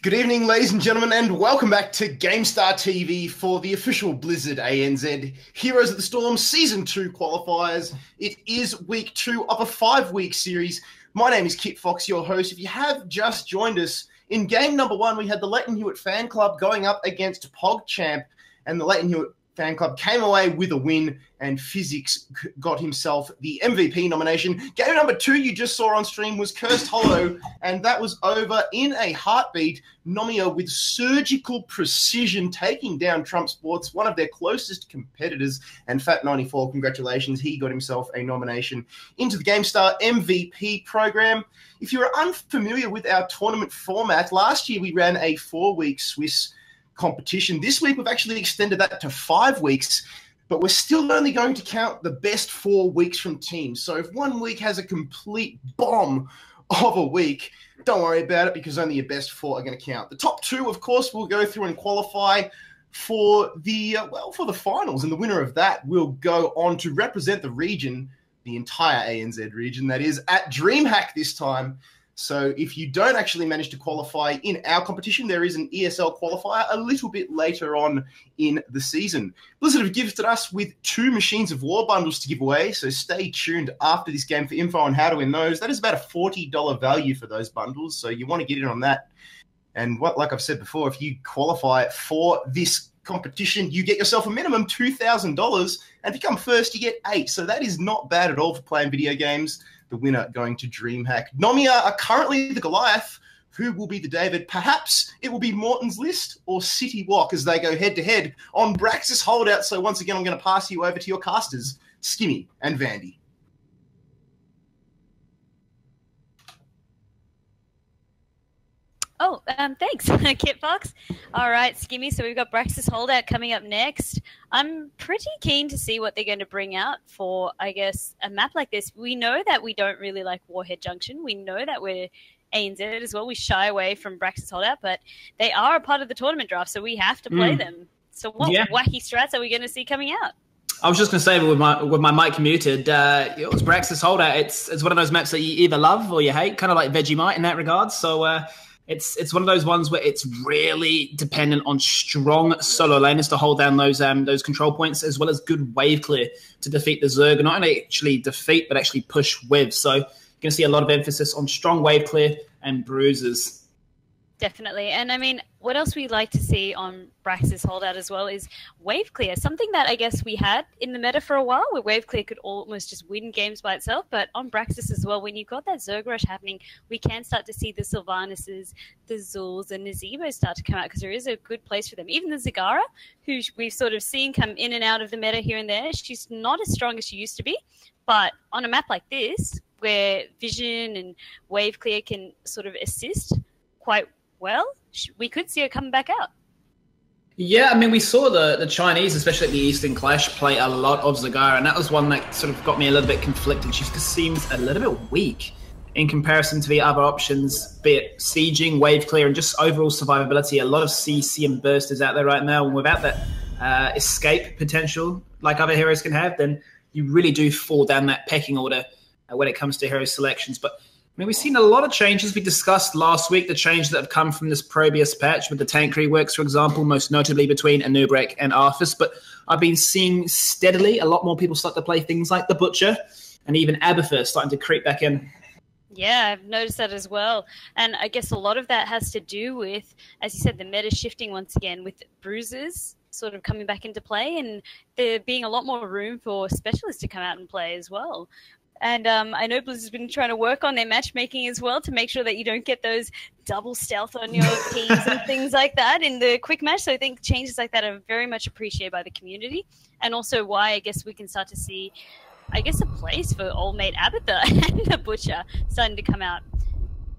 Good evening, ladies and gentlemen, and welcome back to GameStar TV for the official Blizzard ANZ Heroes of the Storm Season 2 qualifiers. It is week 2 of a 5-week series. My name is Kit Fox, your host. If you have just joined us, in game number 1, we had the Leighton Hewitt Fan Club going up against PogChamp, and the Leighton Hewitt Fan Club came away with a win, and Physics got himself the MVP nomination. Game number 2 you just saw on stream was Cursed Hollow, and that was over in a heartbeat. Nomia with surgical precision taking down Trump Sports, one of their closest competitors, and Fat94, congratulations, he got himself a nomination into the GameStar MVP program. If you're unfamiliar with our tournament format, last year we ran a 4-week Swiss competition. This week we've actually extended that to 5 weeks, but we're still only going to count the best 4 weeks from teams. So if one week has a complete bomb of a week, don't worry about it because only your best 4 are going to count. The top 2, of course, will go through and qualify for the for the finals, and the winner of that will go on to represent the region, the entire ANZ region, that is, at DreamHack this time. So if you don't actually manage to qualify in our competition, there is an ESL qualifier a little bit later on in the season. Blizzard have gifted us with 2 Machines of War bundles to give away, so stay tuned after this game for info on how to win those. That is about a $40 value for those bundles, so you want to get in on that. And like I've said before, if you qualify for this competition, you get yourself a minimum $2,000, and if you come first, you get 8. So that is not bad at all for playing video games. The winner going to DreamHack. Nomia are currently the Goliath. Who will be the David? Perhaps it will be Morton's List or City Wok as they go head-to-head on Brax's Holdout. So once again, I'm going to pass you over to your casters, Skimmy and Vandy. Oh, thanks, Kit Fox. All right, Skimmy, so we've got Brax's Holdout coming up next. I'm pretty keen to see what they're going to bring out for, I guess, a map like this. We know that we don't really like Warhead Junction. We know that we're ANZ as well. We shy away from Brax's Holdout, but they are a part of the tournament draft, so we have to play them. So what wacky strats are we going to see coming out? I was just going to say, with my mic muted, it was Brax's Holdout. It's one of those maps that you either love or you hate, kind of like Vegemite in that regard. So it's one of those ones where it's really dependent on strong solo laners to hold down those control points, as well as good wave clear to defeat the Zerg. Not only actually defeat, but actually push with. So you're going to see a lot of emphasis on strong wave clear and bruises. Definitely. And I mean, what else we like to see on Brax's Holdout as well is wave clear, something that I guess we had in the meta for a while, where wave clear could almost just win games by itself. But on Braxis as well, when you've got that Zerg rush happening, we can start to see the Sylvanuses, the Zuls, and the Zebos start to come out because there is a good place for them. Even the Zagara, who we've sort of seen come in and out of the meta here and there, she's not as strong as she used to be. But on a map like this, where vision and wave clear can sort of assist quite well, we could see her come back out. Yeah, I mean, we saw the Chinese, especially at the Eastern Clash, play a lot of Zagara, and that was one that sort of got me a little bit conflicted. She just seems a little bit weak in comparison to the other options, be it sieging, wave clear, and just overall survivability. A lot of CC and bursters out there right now, and without that escape potential like other heroes can have, then you really do fall down that pecking order when it comes to hero selections. But I mean, we've seen a lot of changes. We discussed last week the changes that have come from this Probius patch with the tank reworks, for example, most notably between Anubrek and Arthas. But I've been seeing steadily a lot more people start to play things like the Butcher and even Abathur starting to creep back in. Yeah, I've noticed that as well. And I guess a lot of that has to do with, as you said, the meta shifting once again with bruises sort of coming back into play and there being a lot more room for specialists to come out and play as well. And I know Blizzard's been trying to work on their matchmaking as well to make sure that you don't get those double stealth on your teams and things like that in the quick match. So I think changes like that are very much appreciated by the community, and also why I guess we can start to see, I guess, a place for old mate Abathur and the Butcher starting to come out.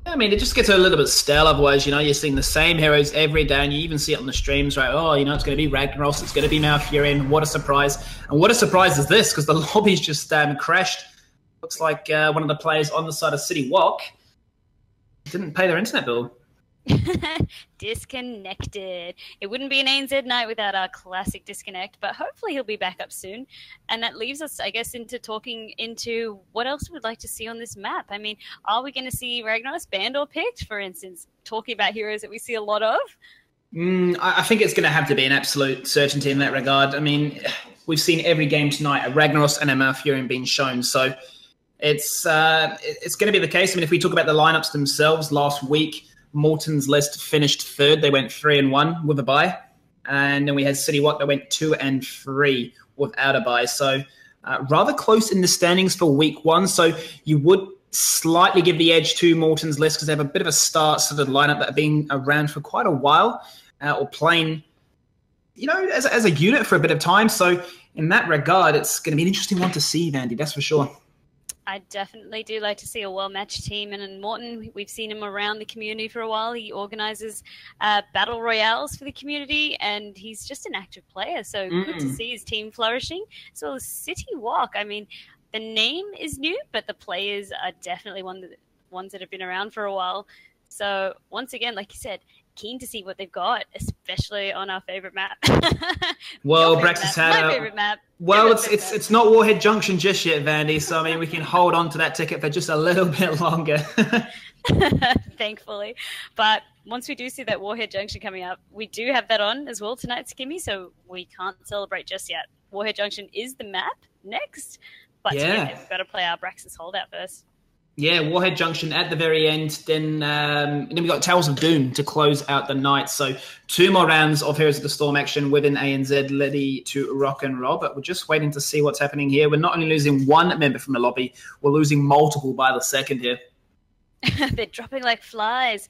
I mean, it just gets a little bit stale otherwise. You know, you're seeing the same heroes every day, and you even see it on the streams, right? Oh, you know, it's going to be Ragnaros, it's going to be Malfurion. What a surprise. And what a surprise is this, because the lobby's just crashed. Looks like one of the players on the side of City Wok didn't pay their internet bill. Disconnected. It wouldn't be an ANZ night without our classic disconnect, but hopefully he'll be back up soon. And that leaves us, I guess, into talking into what else we'd like to see on this map. I mean, are we going to see Ragnaros banned or picked, for instance, talking about heroes that we see a lot of? I think it's going to have to be an absolute certainty in that regard. I mean, we've seen every game tonight a Ragnaros and a Malfurion being shown, so it's going to be the case. I mean, if we talk about the lineups themselves, last week, Morton's list finished third. They went 3-1 with a bye. And then we had City Wok that went 2-3 without a bye. So rather close in the standings for week one. So you would slightly give the edge to Morton's list because they have a bit of a star-studded lineup that have been around for quite a while or playing, as a unit for a bit of time. So in that regard, it's going to be an interesting one to see, Vandy, that's for sure. I definitely do like to see a well-matched team. And in Morton, we've seen him around the community for a while. He organises battle royales for the community, and he's just an active player. So good to see his team flourishing. As well as City Wok. I mean, the name is new, but the players are definitely ones that have been around for a while. So once again, like you said, keen to see what they've got, especially on our favourite map. Well, Braxis had my favourite map. Well, it's not Warhead Junction just yet, Vandy. So I mean, we can hold on to that ticket for just a little bit longer. Thankfully, but once we do see that Warhead Junction coming up, we do have that on as well tonight, Skimmy. So we can't celebrate just yet. Warhead Junction is the map next, but yeah, we've got to play our Braxis holdout first. Yeah, Warhead Junction at the very end. Then we got Tales of Doom to close out the night. So 2 more rounds of Heroes of the Storm action within ANZ, ready to rock and roll. But we're just waiting to see what's happening here. We're not only losing one member from the lobby, we're losing multiple by the second here. They're dropping like flies.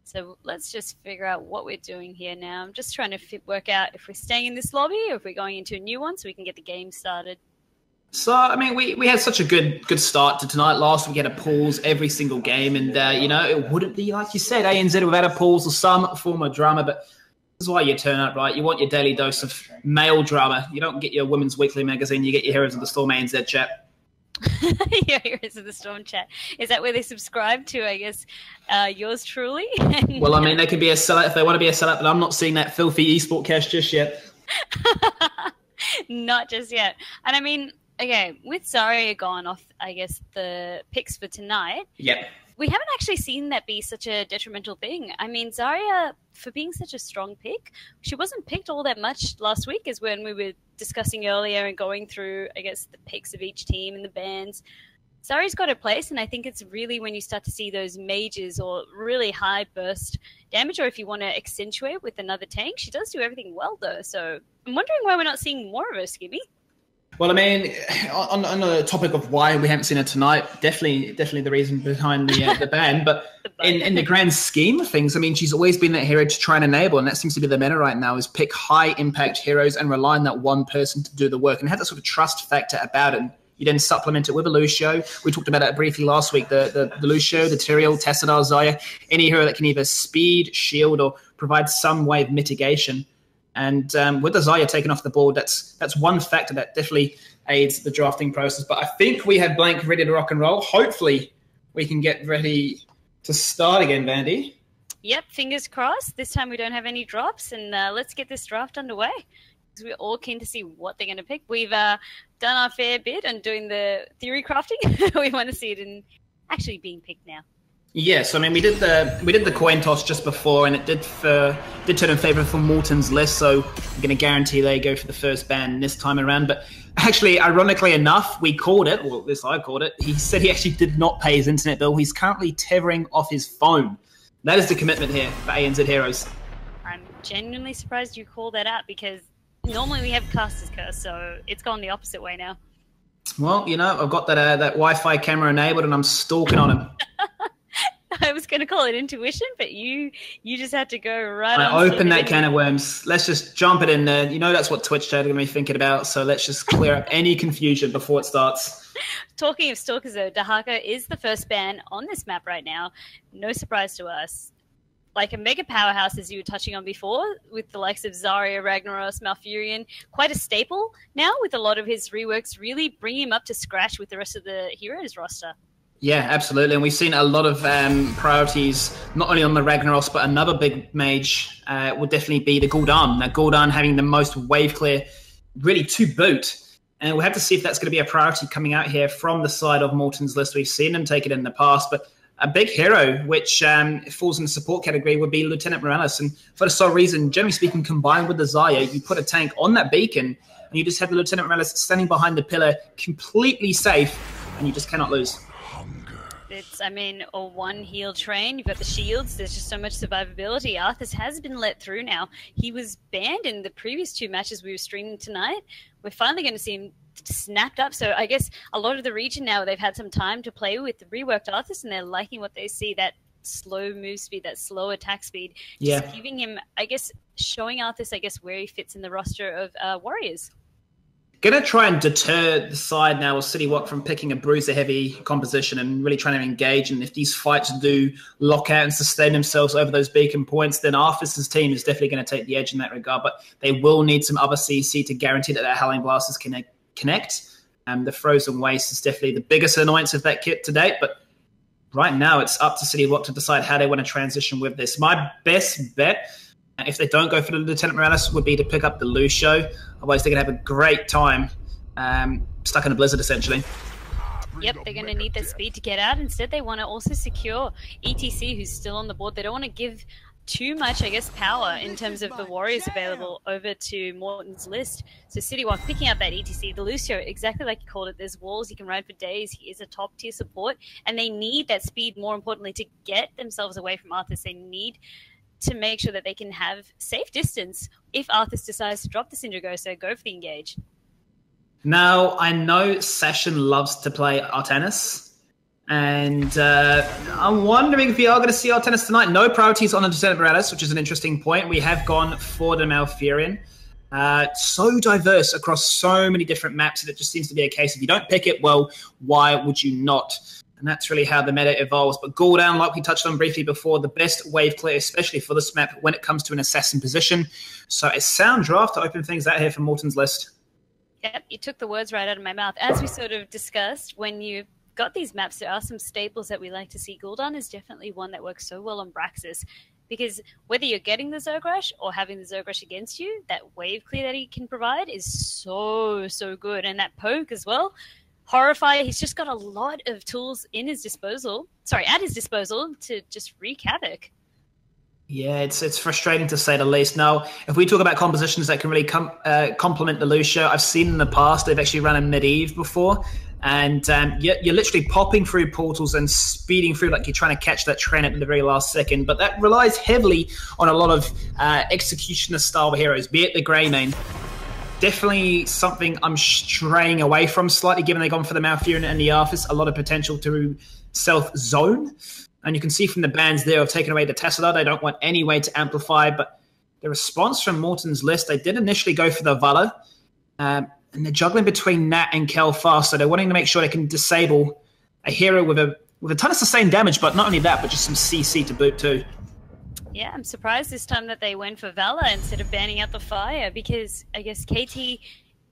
So let's just figure out what we're doing here now. I'm just trying to work out if we're staying in this lobby or if we're going into a new one so we can get the game started. So, I mean, we had such a good start to tonight. Last week we had a pools every single game. And, it wouldn't be, like you said, ANZ without a pools or some form of drama. But this is why you turn up, right? You want your daily dose of male drama. You don't get your Women's Weekly magazine. You get your Heroes of the Storm ANZ chat. Your Heroes of the Storm chat. Is that where they subscribe to, I guess, yours truly? Well, I mean, they could be a sellout if they want to be a sellout, but I'm not seeing that filthy esport cash just yet. Not just yet. And, I mean... Okay, with Zarya gone off, I guess, the picks for tonight, yep, we haven't actually seen that be such a detrimental thing. I mean, Zarya, for being such a strong pick, she wasn't picked all that much last week, as when we were discussing earlier and going through, I guess, the picks of each team and the bans. Zarya's got her place, and I think it's really when you start to see those mages or really high burst damage, or if you want to accentuate with another tank, she does do everything well, though. So I'm wondering why we're not seeing more of her, Skibby. Well, I mean, on the topic of why we haven't seen it tonight, definitely the reason behind the ban. But in the grand scheme of things, I mean, she's always been that hero to try and enable, and that seems to be the meta right now, is pick high-impact heroes and rely on that one person to do the work and have that sort of trust factor about it. You then supplement it with a Lucio. We talked about that briefly last week, the Lucio, the Tyrael, Tassadar, Zarya, any hero that can either speed, shield, or provide some way of mitigation. And with the Zarya taken off the board, that's one factor that definitely aids the drafting process. But I think we have Blank ready to rock and roll. Hopefully we can get ready to start again, Vandy. Yep, fingers crossed. This time we don't have any drops, and let's get this draft underway. Because we're all keen to see what they're going to pick. We've done our fair bit on doing the theory crafting. We want to see it in actually being picked now. Yes, I mean we did the coin toss just before, and it did turn in favour for Morton's list. So I'm going to guarantee they go for the first ban this time around. But actually, ironically enough, we called it. Well, at least I called it. He said he actually did not pay his internet bill. He's currently tethering off his phone. That is the commitment here for ANZ Heroes. I'm genuinely surprised you called that out because normally we have Caster's Curse, so it's gone the opposite way now. Well, I've got that Wi-Fi camera enabled, and I'm stalking on him. I was going to call it intuition, but you just had to go right on. I opened that can of worms. Let's just jump it in there. That's what Twitch chat are going to be thinking about, so let's just clear up any confusion before it starts. Talking of stalkers, though, Dahaka is the first ban on this map right now. No surprise to us. Like a mega powerhouse, as you were touching on before, with the likes of Zarya, Ragnaros, Malfurion, quite a staple now with a lot of his reworks really bringing him up to scratch with the rest of the heroes roster. Yeah, absolutely. And we've seen a lot of priorities, not only on the Ragnaros, but another big mage would definitely be the Gul'dan. Now, Gul'dan having the most wave clear, really to boot. And we'll have to see if that's going to be a priority coming out here from the side of Morton's list. We've seen him take it in the past, but a big hero, which falls in the support category, would be Lieutenant Morales. And for the sole reason, generally speaking, combined with the Zarya, you put a tank on that beacon, and you just have the Lieutenant Morales standing behind the pillar, completely safe, and you just cannot lose. It's, I mean, a one heal train. You've got the shields. There's just so much survivability. Arthas has been let through now. He was banned in the previous 2 matches we were streaming tonight. We're finally going to see him snapped up. So I guess a lot of the region now, they've had some time to play with the reworked Arthas, and they're liking what they see, that slow move speed, that slow attack speed. Just giving him, I guess, showing Arthas, I guess, where he fits in the roster of Warriors. Going to try and deter the side now of City Wok from picking a bruiser-heavy composition and really trying to engage. And if these fights do lock out and sustain themselves over those beacon points, then Arthas' team is definitely going to take the edge in that regard. But they will need some other CC to guarantee that their Howling Blasters can connect. The Frozen Waste is definitely the biggest annoyance of that kit to date. But right now, it's up to City Wok to decide how they want to transition with this. My best bet, if they don't go for the Lieutenant Morales, would be to pick up the Lucio. Otherwise, they're going to have a great time stuck in a blizzard, essentially. Yep, they're going to need that speed to get out. Instead, they want to also secure ETC, who's still on the board. They don't want to give too much, I guess, power in terms of the warriors available over to Morton's list. So City Wok picking up that ETC. The Lucio, exactly like you called it, there's walls, he can ride for days, he is a top-tier support, and they need that speed, more importantly, to get themselves away from Arthas. They need to make sure that they can have safe distance if Arthas decides to drop the Syndra, so go for the engage. Now, I know Session loves to play Artanis, and I'm wondering if we are going to see Artanis tonight. No priorities on the Lieutenant Morales, which is an interesting point. We have gone for the Malfurion. So diverse across so many different maps that it just seems to be a case, if you don't pick it, well, why would you not? And that's really how the meta evolves. But Gul'dan, like we touched on briefly before, the best wave clear, especially for this map when it comes to an assassin position. So a sound draft to open things out here for Morton's list. Yep, you took the words right out of my mouth. As we sort of discussed, when you've got these maps, there are some staples that we like to see. Gul'dan is definitely one that works so well on Braxis, because whether you're getting the Zerg Rush or having the Zerg Rush against you, that wave clear that he can provide is so, so good. And that poke as well. Horrify, he's just got a lot of tools at his disposal to just wreak havoc. Yeah, it's frustrating to say the least. Now, if we talk about compositions that can really complement the Lucio, I've seen in the past, they've actually run a Medivh before, and you're literally popping through portals and speeding through like you're trying to catch that train at the very last second, but that relies heavily on a lot of executioner-style heroes, be it the Greymane. Definitely something I'm straying away from slightly, given they've gone for the Malfurion and the Arthas. A lot of potential to self-zone. And you can see from the bans there of taking away the Tesla, they don't want any way to amplify. But the response from Morton's list, they did initially go for the Valor. And they're juggling between Nat and Kel fast. So they're wanting to make sure they can disable a hero with a ton of sustained damage. But not only that, but just some CC to boot too. Yeah, I'm surprised this time that they went for Valor instead of banning out the fire, because I guess KT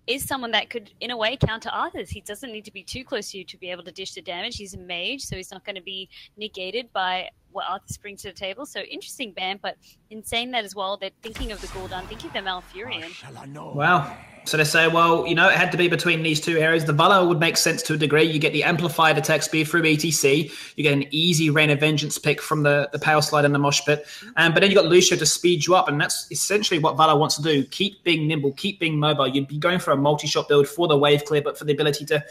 is someone that could, in a way, counter Arthas. He doesn't need to be too close to you to be able to dish the damage. He's a mage, so he's not going to be negated by what Arthas brings to the table. So interesting ban, but in saying that as well, they're thinking of the Gul'dan, thinking of the Malfurion. Wow. So they say, well, you know, it had to be between these two heroes. The Valor would make sense to a degree. You get the amplified attack speed through ETC. You get an easy Rain of Vengeance pick from the Pale Slide and the Mosh Pit. But then you got Lucio to speed you up, and that's essentially what Valor wants to do. Keep being nimble, keep being mobile. You'd be going for a multi-shot build for the wave clear, but for the ability to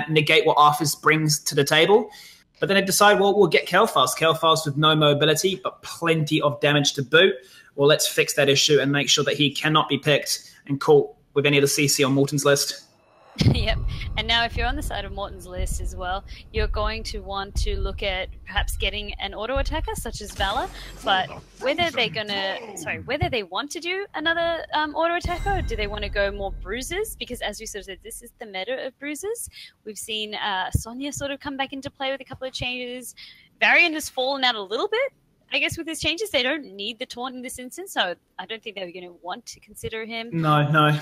negate what Arthas brings to the table. But then they decide, well, we'll get Kelfast with no mobility, but plenty of damage to boot. Well, let's fix that issue and make sure that he cannot be picked and caught with any of the CC on Morton's list. Yep. And now if you're on the side of Morton's list as well, you're going to want to look at perhaps getting an auto attacker such as Valor, but whether they want to do another auto attacker, or do they want to go more bruisers? Because as we sort of said, this is the meta of bruisers. We've seen Sonya sort of come back into play with a couple of changes. Varian has fallen out a little bit. I guess with his changes, they don't need the taunt in this instance, so I don't think they were going to want to consider him. No.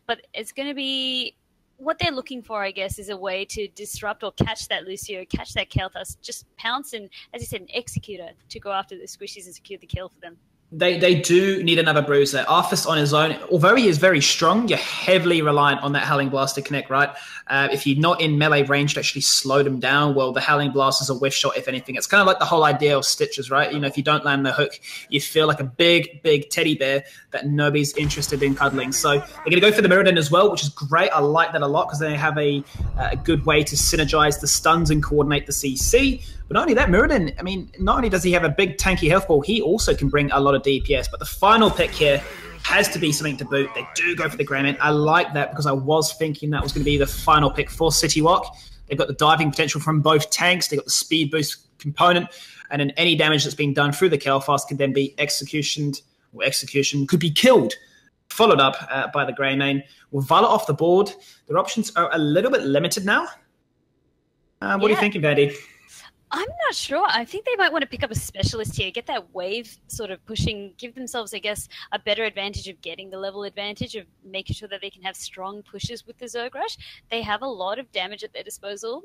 But it's going to be what they're looking for, I guess, is a way to disrupt or catch that Lucio, catch that Kael'thas, just pounce and, as you said, an executor to go after the squishies and secure the kill for them. They do need another bruiser. Arthas on his own, although he is very strong, you're heavily reliant on that Howling Blast to connect, right? If you're not in melee range to actually slow them down, well, the Howling Blast is a whiff shot, if anything. It's kind of like the whole idea of Stitches, right? You know, if you don't land the hook, you feel like a big, big teddy bear that nobody's interested in cuddling. So they're going to go for the Mirrodin as well, which is great. I like that a lot because they have a good way to synergize the stuns and coordinate the CC. But not only that, Mirrodin, I mean, not only does he have a big tanky health ball, he also can bring a lot of DPS. But the final pick here has to be something to boot. They do go for the Greyman. I like that because I was thinking that was going to be the final pick for City Wok. They've got the diving potential from both tanks. They've got the speed boost component. And then any damage that's being done through the Kael'thas can then be execution could be killed. Followed up by the Greyman. With Violet off the board, their options are a little bit limited now. What are you thinking, Vandy? I'm not sure. I think they might want to pick up a specialist here, get that wave sort of pushing, give themselves, I guess, a better advantage of getting the level advantage of making sure that they can have strong pushes with the Zerg Rush. They have a lot of damage at their disposal,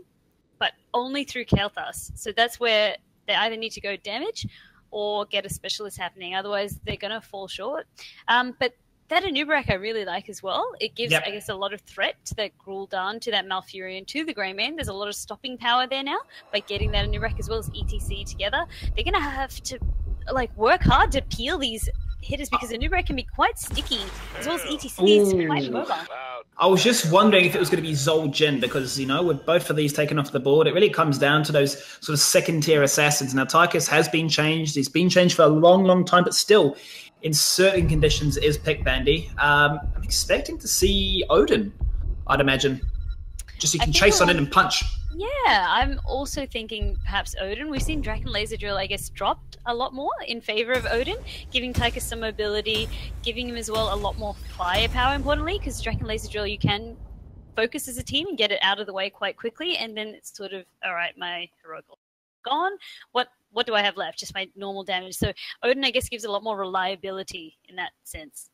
but only through Kael'thas. So that's where they either need to go damage or get a specialist happening. Otherwise, they're going to fall short. But that Anub'arak I really like as well. It gives, I guess, a lot of threat to that Gul'dan, to that Malfurion, to the Greyman. There's a lot of stopping power there now by getting that Anub'arak as well as ETC together. They're going to have to work hard to peel these hitters because Anub'arak can be quite sticky as well as ETC is quite mobile. I was just wondering if it was going to be Zol Jin because, you know, with both of these taken off the board, it really comes down to those sort of second-tier assassins. Now, Tychus has been changed. He's been changed for a long, long time, but still, in certain conditions, is pick Bandy. I'm expecting to see Odin, I'd imagine. Just so you can chase on in and punch. Yeah, I'm also thinking perhaps Odin. We've seen Draken Laser Drill, I guess, dropped a lot more in favor of Odin, giving Tychus some mobility, giving him as well a lot more firepower, importantly, because Draken Laser Drill, you can focus as a team and get it out of the way quite quickly, and then it's sort of, all right, my heroic gone. What do I have left? Just my normal damage. So Odin, I guess, gives a lot more reliability in that sense.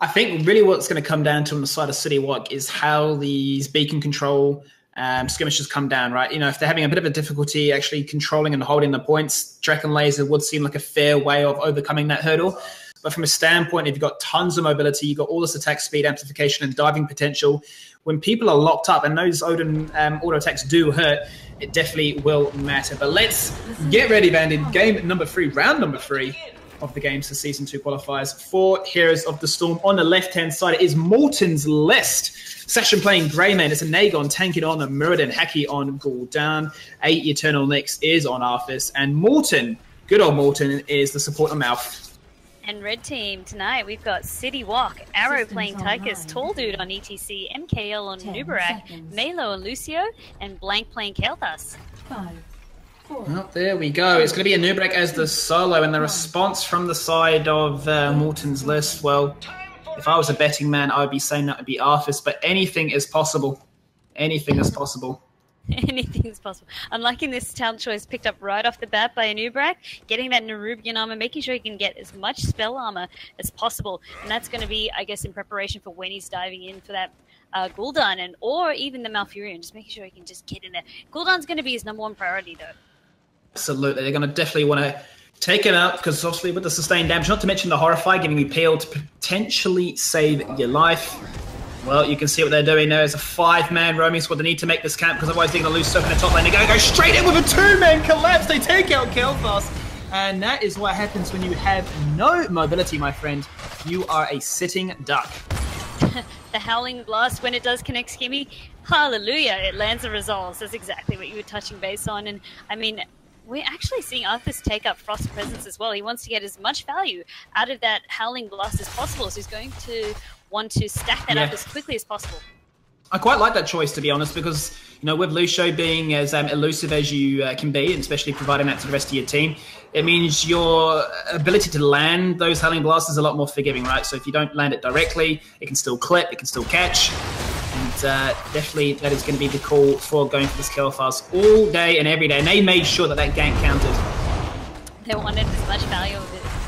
I think really what's going to come down to on the side of City Wok is how these beacon control skirmishes come down, right? You know, if they're having a bit of a difficulty actually controlling and holding the points, Draken Laser would seem like a fair way of overcoming that hurdle. But from a standpoint, if you've got tons of mobility, you've got all this attack speed, amplification, and diving potential, when people are locked up, and those Odin auto attacks do hurt, it definitely will matter. But let's get ready, Bandit. Game number 3, round number 3 of the games for Season 2 qualifiers for Heroes of the Storm. On the left-hand side is Morton's list. Session playing Greyman. It's a Nagon tanking on a Mirrodin, Haki on Gul'dan. 8 Eternal Nyx is on Arthas. And Morton, good old Morton, is the support on Malf. And red team tonight, we've got City Wok, Arrow playing Tychus, Tall Dude on ETC, MKL on Anub'arak, Malo on Lucio, and Blank playing Kael'thas. 5, 4. Well, there we go. It's going to be Anub'arak as the solo, and the response from the side of Morton's list, well, if I was a betting man, I would be saying that would be Arthas, but anything is possible. Anything is possible. Anything's possible. I'm liking this talent choice picked up right off the bat by Anub'arak, getting that Nerubian armor, making sure he can get as much spell armor as possible. And that's going to be, I guess, in preparation for when he's diving in for that Gul'dan or even the Malfurion, just making sure he can just get in there. Gul'dan's going to be his #1 priority, though. Absolutely. They're going to definitely want to take it out because obviously with the sustained damage, not to mention the Horrify, giving you peel to potentially save your life. Well, you can see what they're doing there. There's a 5-man roaming squad. They need to make this camp because otherwise they're going to lose stuff in the top lane. They're going to go straight in with a 2-man collapse. They take out Kael'thas. And that is what happens when you have no mobility, my friend. You are a sitting duck. The Howling Blast, when it does connect Skimmy, hallelujah, it lands the resolves. That's exactly what you were touching base on. And, I mean, we're actually seeing Arthas take up Frost Presence as well. He wants to get as much value out of that Howling Blast as possible. So he's going to want to stack that up as quickly as possible. I quite like that choice, to be honest, because, you know, with Lucio being as elusive as you can be, and especially providing that to the rest of your team, it means your ability to land those Howling Blasts is a lot more forgiving, right? So if you don't land it directly, it can still clip, it can still catch. And definitely that is going to be the call for going for this Kael'thas all day and every day. And they made sure that that gank counted. They wanted as much value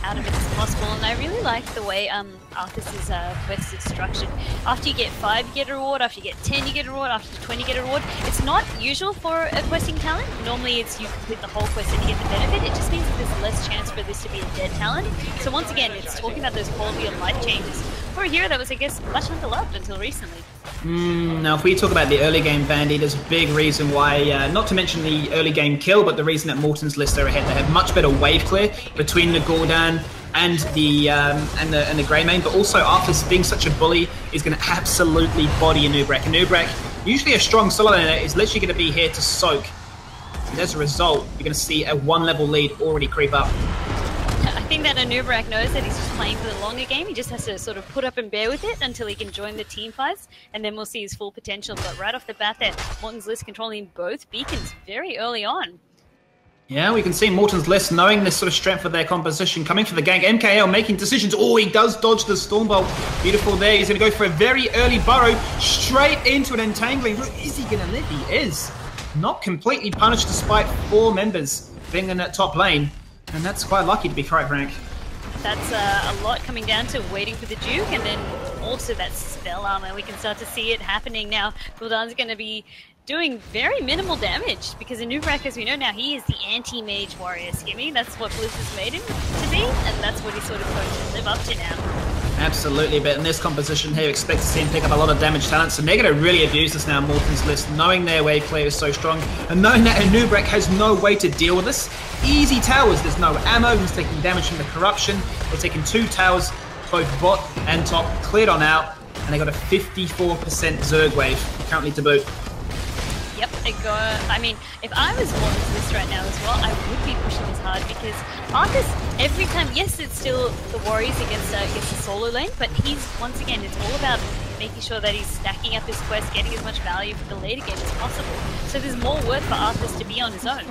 out out of it as possible. And I really like the way Arthas's quest is structured. After you get 5, you get a reward. After you get 10, you get a reward. After 20, you get a reward. It's not usual for a questing talent. Normally, it's you complete the whole quest and you get the benefit. It just means that there's less chance for this to be a dead talent. So once again, it's talking about those quality of life changes for a hero that was, I guess, much underloved until recently. Now, if we talk about the early game Bandy, there's a big reason why, not to mention the early game kill, but the reason that Morton's list are ahead. They have much better wave clear between the Gul'dan and the Grey Mane, but also Arthas being such a bully is going to absolutely body a Nubrek. Nubrek, usually a strong solo laner, is literally going to be here to soak. And as a result, you're going to see a 1-level lead already creep up. I think that Anubarak knows that he's just playing for the longer game. He just has to sort of put up and bear with it until he can join the team fights, and then we'll see his full potential. But right off the bat there, Morton's list controlling both beacons very early on. Yeah, we can see Morton's list knowing this sort of strength of their composition, coming for the gank. MKL making decisions. Oh, he does dodge the Stormbolt. Beautiful there. He's going to go for a very early burrow, straight into an entangling. Is he going to live? He is. Not completely punished despite 4 members being in that top lane. And that's quite lucky, to be quite frank. That's a lot coming down to waiting for the Duke, and then also that spell armor. We can start to see it happening now. Gul'dan's going to be doing very minimal damage, because Anubarak, as we know now, he is the anti-mage warrior, Skimmy. That's what Blizz has made him to be, and that's what he's sort of going to live up to now. Absolutely, but in this composition here, expect to see him pick up a lot of damage talent, so they're going to really abuse this now, Morton's list, knowing their wave clear is so strong, and knowing that Anubarak has no way to deal with this. Easy towers, there's no ammo, he's taking damage from the corruption. They're taking 2 towers, both bot and top, cleared on out, and they got a 54% Zerg wave, currently to boot. Yep, I mean, if I was Morton's list right now as well, I would be pushing this hard, because Arthas, every time, yes, it's still the Warriors against the solo lane, but he's, once again, it's all about making sure that he's stacking up his quest, getting as much value for the later game as possible. So there's more work for Arthas to be on his own.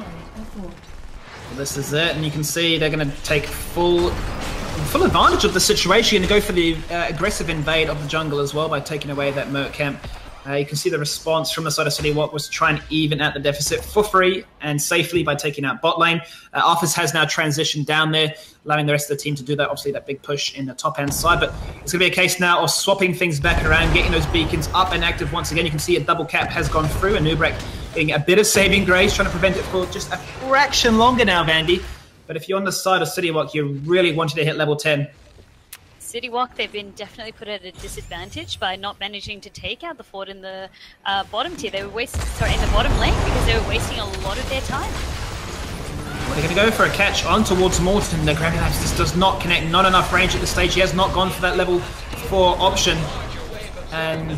Well, this is it, and you can see they're going to take full advantage of the situation and go for the aggressive invade of the jungle as well by taking away that Merc camp. You can see the response from the side of City Wok was to try and even out the deficit for free and safely by taking out bot lane. Arthas has now transitioned down there, allowing the rest of the team to do that. Obviously, that big push in the top-hand side, but it's going to be a case now of swapping things back around, getting those beacons up and active once again. You can see a double cap has gone through, and Nubrek getting a bit of saving grace, trying to prevent it for just a fraction longer now, Vandy. But if you're on the side of City Wok, you're really wanting to hit level 10. City Wok, they've been definitely put at a disadvantage by not managing to take out the fort in the bottom tier. They were in the bottom lane, because they were wasting a lot of their time. Well, they're going to go for a catch on towards Morton. The Gravitas just does not connect, not enough range at this stage. He has not gone for that level 4 option. And,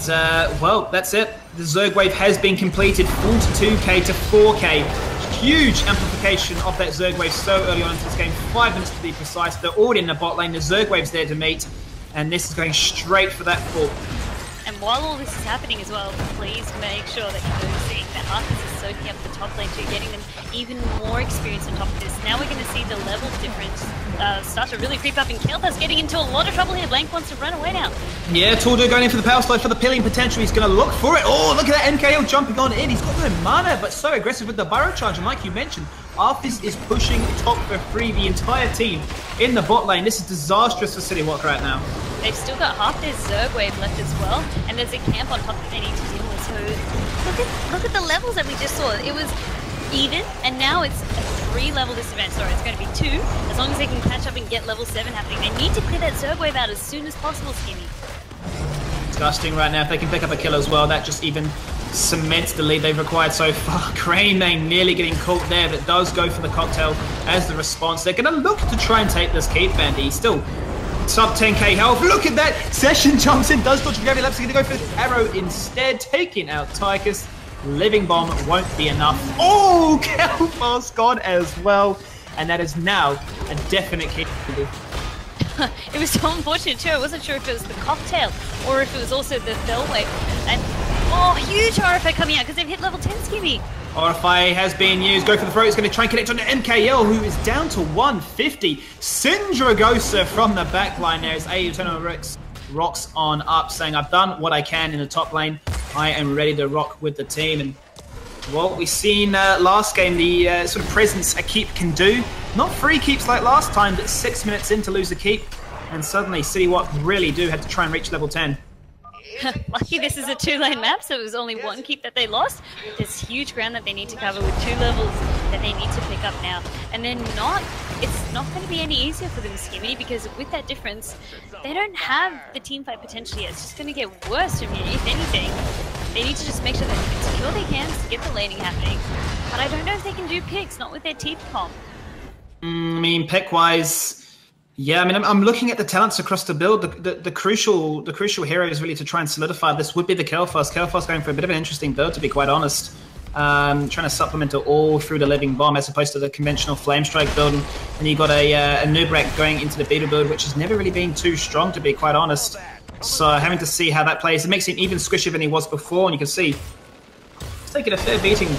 well, that's it. The Zerg wave has been completed, 42k to 4k. Huge amplification of that Zerg wave so early on into this game, 5 minutes to be precise. They're already in the bot lane, the Zerg wave's there to meet, and this is going straight for that fort. And while all this is happening as well, please make sure that you're noticing that Arthas is soaking up the top lane too, getting them even more experience on top of this. Now we're going to see the level difference start to really creep up, and Kel'Thuz's getting into a lot of trouble here. Blank wants to run away now. Yeah, Tordo going in for the power slide for the pilling potential. He's going to look for it. Oh, look at that MKL jumping on in. He's got no mana, but so aggressive with the burrow charge. And like you mentioned, Arthas is pushing top for free the entire team in the bot lane. This is disastrous for City Wok right now. They've still got half their Zerg wave left as well, and there's a camp on top that they need to deal with. So look at the levels that we just saw. It was even, and now it's a 3-level disadvantage. Sorry, it's going to be 2. As long as they can catch up and get level 7 happening. They need to clear that Zerg wave out as soon as possible, Skinny. Disgusting right now. If they can pick up a kill as well, that just even cements the lead they've required so far. Grey Mane nearly getting caught there, but does go for the cocktail as the response. They're going to look to try and take this keep, Bandy. Still sub 10k health. Look at that! Session jumps in, does dodge gravity laps. He's going to go for the arrow instead, taking out Tychus. Living Bomb won't be enough. Oh, Kel'Thuz's gone as well. And that is now a definite keep. It was so unfortunate too. I wasn't sure if it was the cocktail or if it was also the bell wave. And oh, huge RFA coming out because they've hit level 10, Skimmy. RFA has been used. Go for the throw. He's going to try and connect on to MKL, who is down to 150. Syndragosa from the back line there as Eternal Rex rocks on up, saying, I've done what I can in the top lane. I am ready to rock with the team. And what we've seen last game, the sort of presence a keep can do Not 3 keeps like last time, but 6 minutes in to lose a keep. And suddenly City Wok really do have to try and reach level 10. Lucky this is a 2-lane map, so it was only 1 keep that they lost. There's huge ground that they need to cover with 2 levels that they need to pick up now. And they're not, it's not going to be any easier for them, Skimmy, because with that difference, they don't have the teamfight potential yet. It's just going to get worse from here, if anything. They need to just make sure that they can secure their camps to get the laning happening. But I don't know if they can do picks, not with their teeth comp. I mean, pick-wise... Yeah, I mean, I'm looking at the talents across the build. The crucial hero is really to try and solidify. This would be the Kel'Thas. Kel'Thas going for a bit of an interesting build, to be quite honest. Trying to supplement it all through the Living Bomb as opposed to the conventional Flame Strike build. And you got a Nubrak going into the Beetle build, which has never really been too strong, to be quite honest. So having to see how that plays. It makes him even squishier than he was before, and you can see he's taking a fair beating.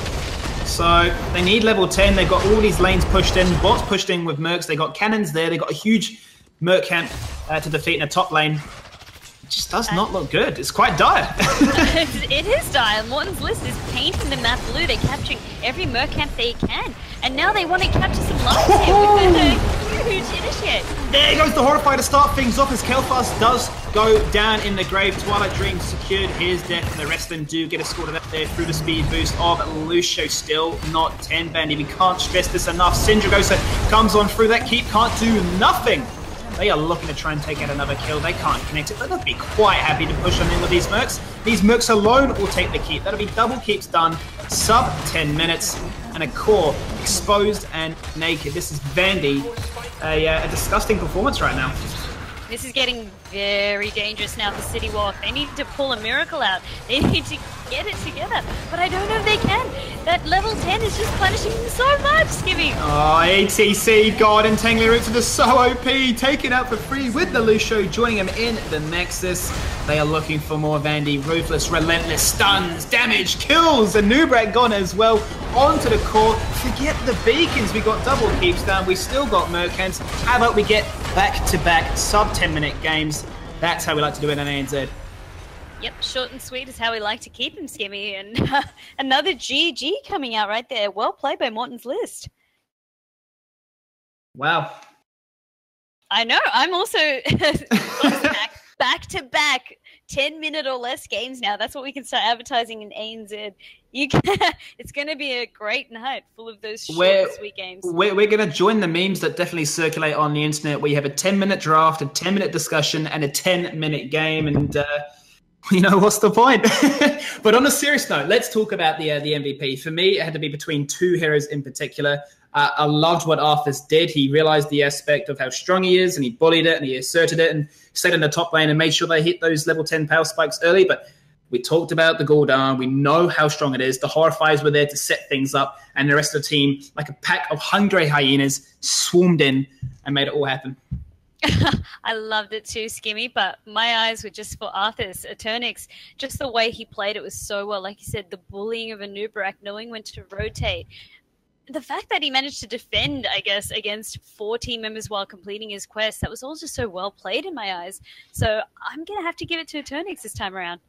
So they need level 10. They've got all these lanes pushed in. Bots pushed in with Mercs. They got cannons there. They got a huge Merc camp to defeat in a top lane. It just does not look good. It's quite dire. It is dire. Morton's list is painting the map blue. They're capturing every Merc camp they can. And now they want to capture some lives here with the huge initiate. There goes the Horrify to start things off as Kel'Thas does go down in the grave. Twilight Dream secured his death, and the rest of them do get escorted up there through the speed boost of Lucio. Still not 10 Bandy. We can't stress this enough. Syndragosa comes on through that keep, can't do nothing. They are looking to try and take out another kill. They can't connect it, but they'll be quite happy to push on in with these Mercs. These Mercs alone will take the keep. That'll be double keeps done, sub 10 minutes, and a core exposed and naked. This is Vandy, a disgusting performance right now. This is getting very dangerous now for City Wok. They need to pull a miracle out. They need to get it together, but I don't know if they can. That level 10 is just punishing them so much, Skibby. Oh, ATC, God, Entangling Roots are so OP. Taken out for free with the Lucio, joining him in the Nexus. They are looking for more Vandy. Ruthless, relentless, stuns, damage, kills, and Nubrak gone as well. Onto the core. Forget the beacons. We got double keeps down. We still got Mercants. How about we get back-to-back sub 10-minute games? That's how we like to do it in ANZ. Yep, short and sweet is how we like to keep him, Skimmy. And another GG coming out right there. Well played by Morton's list. Wow. I know. I'm also back-to-back 10-minute or less games now. That's what we can start advertising in ANZ. It's going to be a great night full of those short and sweet games. We're going to join the memes that definitely circulate on the internet where you have a 10-minute draft, a 10-minute discussion, and a 10-minute game. And, you know, what's the point? But on a serious note, let's talk about the MVP. For me, it had to be between 2 heroes in particular. I loved what Arthas did. He realized the aspect of how strong he is, and he bullied it, and he asserted it, and stayed in the top lane and made sure they hit those level 10 power spikes early. But we talked about the Gul'dan. We know how strong it is. The Horrifiers were there to set things up, and the rest of the team, like a pack of hungry hyenas, swarmed in and made it all happen. I loved it too, Skimmy, but my eyes were just for Arthas. Eternix, just the way he played it was so well. Like you said, the bullying of a Nubrak, knowing when to rotate. The fact that he managed to defend, I guess, against 4 team members while completing his quest, that was all just so well played in my eyes. So I'm going to have to give it to Eternix this time around.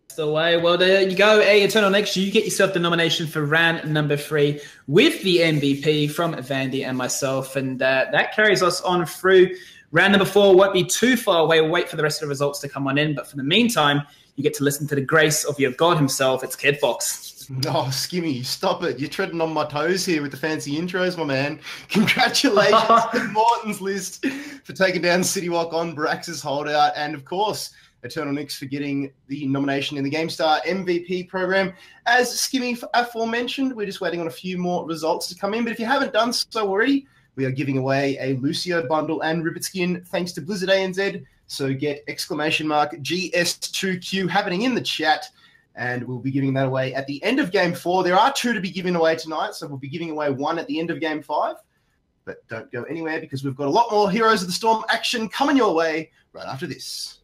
That's the way. Well, there you go. Hey, Eternal Next, you get yourself the nomination for round number 3 with the MVP from Vandy and myself. And that carries us on through. Round number 4 won't be too far away. We'll wait for the rest of the results to come on in. But for the meantime, you get to listen to the grace of your God himself. It's Kid Fox. Oh, Skimmy, stop it. You're treading on my toes here with the fancy intros, my man. Congratulations to Morton's list for taking down City Wok on Brax's holdout. And, of course, Eternal Nix for getting the nomination in the GameStar MVP program. As Skimmy aforementioned, we're just waiting on a few more results to come in. But if you haven't done so already, we are giving away a Lucio bundle and Ribbit skin thanks to Blizzard ANZ. So get !GS2Q happening in the chat. And we'll be giving that away at the end of Game 4. There are 2 to be given away tonight, so we'll be giving away 1 at the end of Game 5. But don't go anywhere because we've got a lot more Heroes of the Storm action coming your way right after this.